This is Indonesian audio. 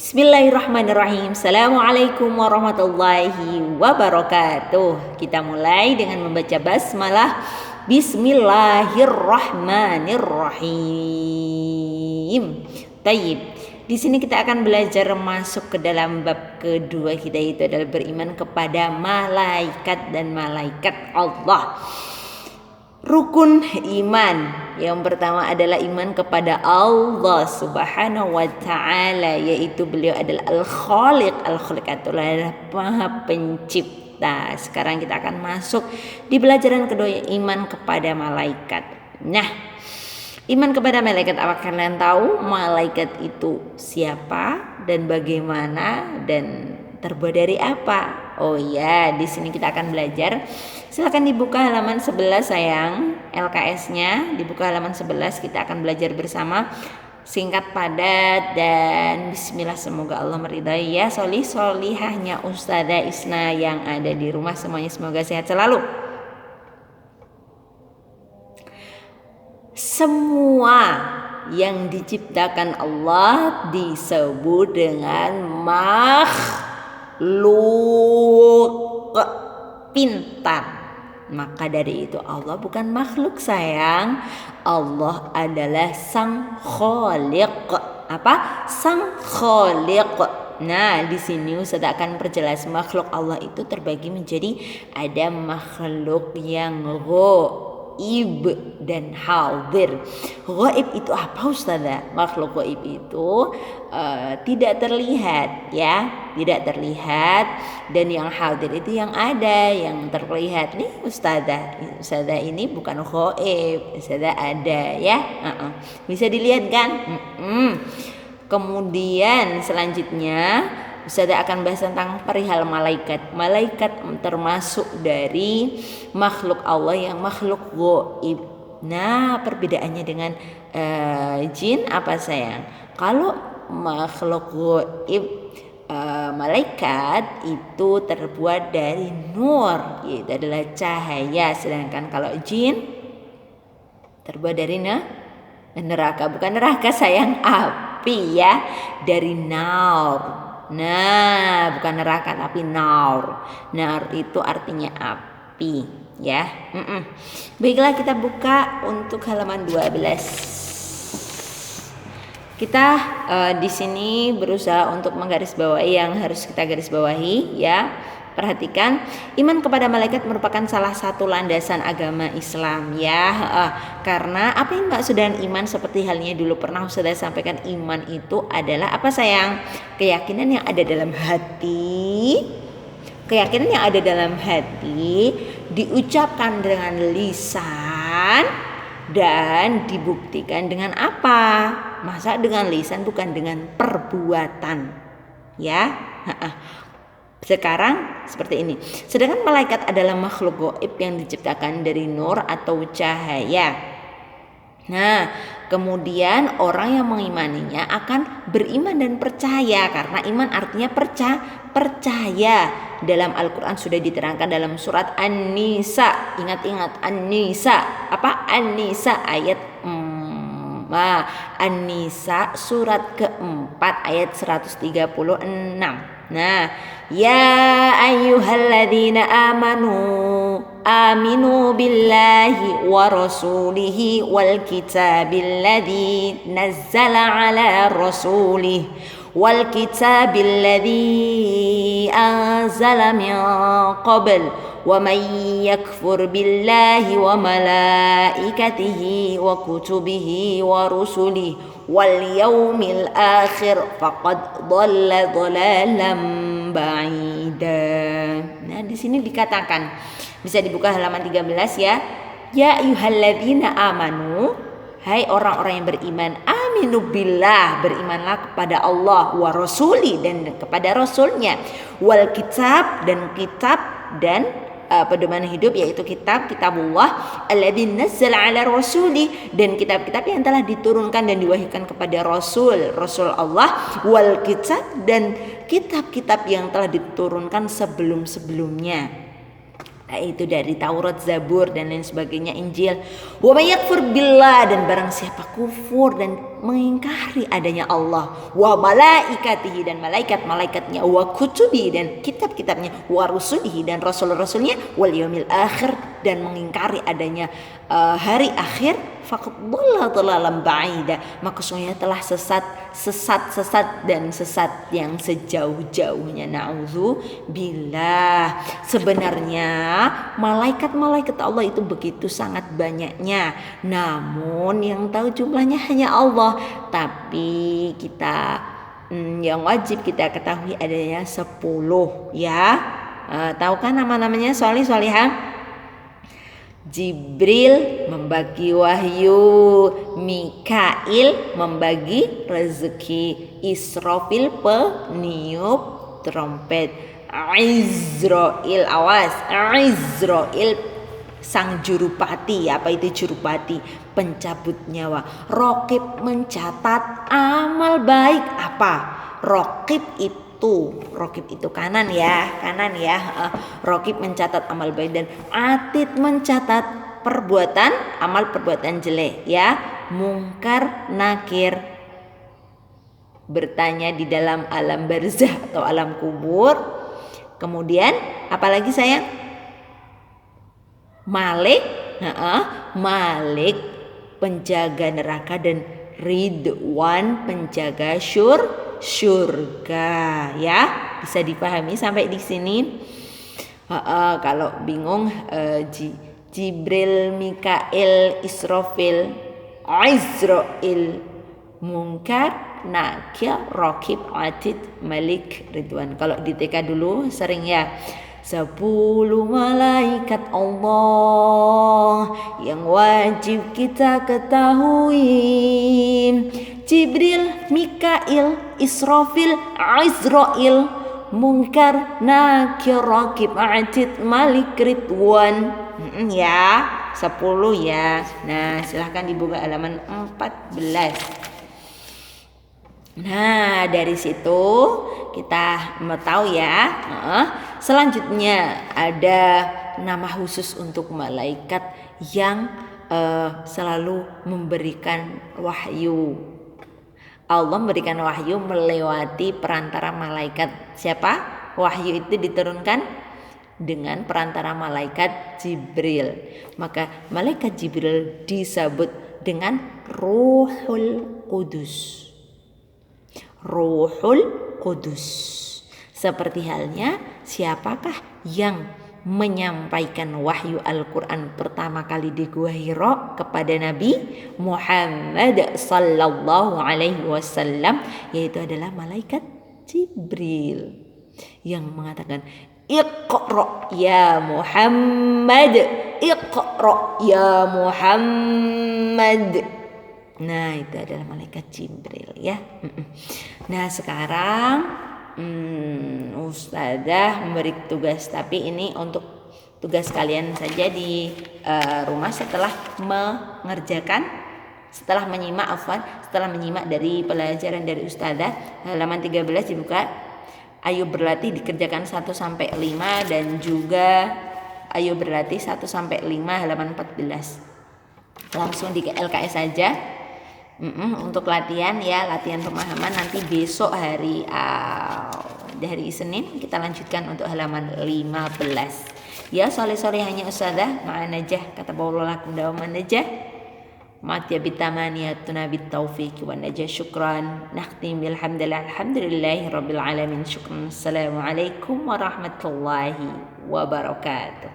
Bismillahirrahmanirrahim. Assalamualaikum warahmatullahi wabarakatuh. Kita mulai dengan membaca basmalah. Bismillahirrahmanirrahim. Tayyib. Di sini kita akan belajar masuk ke dalam bab kedua kita, yaitu adalah beriman kepada malaikat dan malaikat Allah. Rukun iman yang pertama adalah iman kepada Allah Subhanahu wa taala, yaitu beliau adalah Al-Khaliq. Al-Khaliq adalah Maha Pencipta. Sekarang kita akan masuk di pelajaran kedua, iman kepada malaikat. Nah, iman kepada malaikat, apa kalian tahu malaikat itu siapa dan bagaimana dan terbuat dari apa? Oh ya, di sini kita akan belajar. Silakan dibuka halaman 11 sayang, LKS-nya dibuka halaman 11. Kita akan belajar bersama, singkat padat dan bismillah, semoga Allah meridai ya. Solihahnya Ustazah Isna yang ada di rumah semuanya semoga sehat selalu. Semua yang diciptakan Allah disebut dengan makhluk pintar. Maka dari itu Allah bukan makhluk sayang. Allah adalah Sang Khaliq. Apa? Sang Khaliq. Nah, di sini Ustaz akan perjelas makhluk Allah itu terbagi menjadi ada makhluk yang ghaib dan hadir. Ghaib itu apa Ustazah? Makhluk ghaib itu tidak terlihat ya, tidak terlihat, dan yang hadir itu yang ada, yang terlihat. Nih Ustazah ini bukan ghaib, Ustazah ada ya. Bisa dilihat kan? Kemudian selanjutnya Ustazah akan bahas tentang perihal malaikat. Malaikat termasuk dari makhluk Allah yang makhluk ghaib. Nah, perbedaannya dengan jin apa sayang? Kalau makhluk ghaib, malaikat itu terbuat dari nur, yaitu adalah cahaya. Sedangkan kalau jin terbuat dari neraka. Bukan neraka sayang, api ya, dari naur. Nah, bukan neraka tapi naur. Naur itu artinya api ya. Baiklah, kita buka untuk halaman 12. Kita di sini berusaha untuk menggarisbawahi yang harus kita garis bawahi ya. Perhatikan, iman kepada malaikat merupakan salah satu landasan agama Islam ya. Karena apa yang maksud dengan iman, seperti halnya dulu pernah Ustazah sampaikan, iman itu adalah apa sayang? Keyakinan yang ada dalam hati. Keyakinan yang ada dalam hati diucapkan dengan lisan dan dibuktikan dengan apa? Masa dengan lisan, bukan dengan perbuatan ya. Sekarang seperti ini. Sedangkan malaikat adalah makhluk gaib yang diciptakan dari nur atau cahaya. Nah, kemudian orang yang mengimaninya akan beriman dan percaya, karena iman artinya percaya. Dalam Al-Quran sudah diterangkan dalam surat An-Nisa. Ingat An-Nisa. Apa? An-Nisa ayat An-Nisa surat keempat ayat 136. Nah, ya ayyuhalladzina aminu billahi wa rasulihi wal kitabilladzi nazzala ala rasulih wal kitabilladzi anzala min qabl wa man yakfur billahi wa malaikatihi wa kutubihi wa rusulihi wal yaumil akhir faqad dhalla dhalalan ba'ida. Nah, di sini dikatakan, bisa dibuka halaman 13 ya. Ya ayyuhalladzina amanu, hai orang-orang yang beriman, aminu billah, berimanlah kepada Allah, wa rasuli, dan kepada rasulnya, wal kitab, dan kitab, dan pedoman hidup yaitu kitabullah alladzi nazzala ala rasuli, dan kitab-kitab yang telah diturunkan dan diwahyukan kepada rasul Allah, wal kitab, dan kitab-kitab yang telah diturunkan sebelum-sebelumnya. Itu dari Taurat, Zabur dan lain sebagainya, Injil. Wa may yakfur billah, dan barang siapa kufur dan mengingkari adanya Allah, wa malaikatihi, dan malaikat-malaikatnya, wa kutubi, dan kitab-kitabnya, wa rusulihi, dan rasul-rasulnya, wal yaumil akhir, dan mengingkari adanya hari akhir, faqad dhalla dhalalan ba'ida, maka sesungguhnya telah sesat dan sesat yang sejauh-jauhnya. Na'udzubillah. Sebenarnya malaikat-malaikat Allah itu begitu sangat banyaknya, namun yang tahu jumlahnya hanya Allah. Tapi kita yang wajib kita ketahui adanya 10 ya. Tahu kan nama-namanya? Solihah. Jibril membagi wahyu, Mikail membagi rezeki, Israfil peniup trompet, Izrail, awas, Izrail sang jurupati. Apa itu jurupati? Pencabut nyawa. Raqib mencatat amal baik. Apa? Raqib itu kanan ya. Raqib mencatat amal baik, dan Atid mencatat amal perbuatan jelek ya. Mungkar Nakir bertanya di dalam alam barzah atau alam kubur. Kemudian apalagi sayang? Malik penjaga neraka, dan Ridwan penjaga surga ya. Bisa dipahami sampai di sini? Kalau bingung, Jibril, Mikail, Israfil, Izrail, Munkar, Nakir, Raqib, Atid, Malik, Ridwan. Kalau di TK dulu sering ya, 10 malaikat Allah yang wajib kita ketahui. Jibril, Mikail, Israfil, Izrail, Munkar, Nakir, Raqib, Atid, Malik, Ridwan. Ya, 10 ya. Nah, silahkan dibuka halaman 14. Nah, dari situ kita mau tahu ya. Selanjutnya ada nama khusus untuk malaikat yang selalu memberikan wahyu. Allah memberikan wahyu melewati perantara malaikat. Siapa? Wahyu itu diturunkan dengan perantara malaikat Jibril. Maka malaikat Jibril disebut dengan Ruhul Qudus. Ruhul Qudus. Seperti halnya siapakah yang menyampaikan wahyu Al-Quran pertama kali di Gua Hira kepada Nabi Muhammad sallallahu alaihi wasallam, yaitu adalah malaikat Jibril yang mengatakan, Iqra ya Muhammad, Iqra ya Muhammad. Nah, itu adalah malaikat Jibril ya. Nah, sekarang Ustazah memberi tugas, tapi ini untuk tugas kalian saja di rumah setelah menyimak dari pelajaran dari Ustazah. Halaman 13 dibuka. Ayo berlatih dikerjakan 1 sampai 5, dan juga ayo berlatih 1 sampai 5 halaman 14. Langsung di LKS saja. Untuk latihan ya, latihan pemahaman. Nanti besok hari Senin kita lanjutkan untuk halaman 15. Ya, sore-sore hanya Ustazah ma'a najah, kata Baulullah lakum dawaman najah. Ma'at ya bitamaniyatuna bitaufiq wa najah. Syukran. Nakhtim bilhamdulillah, alhamdulillahi rabbil alamin. Syukran. Assalamualaikum warahmatullahi wabarakatuh.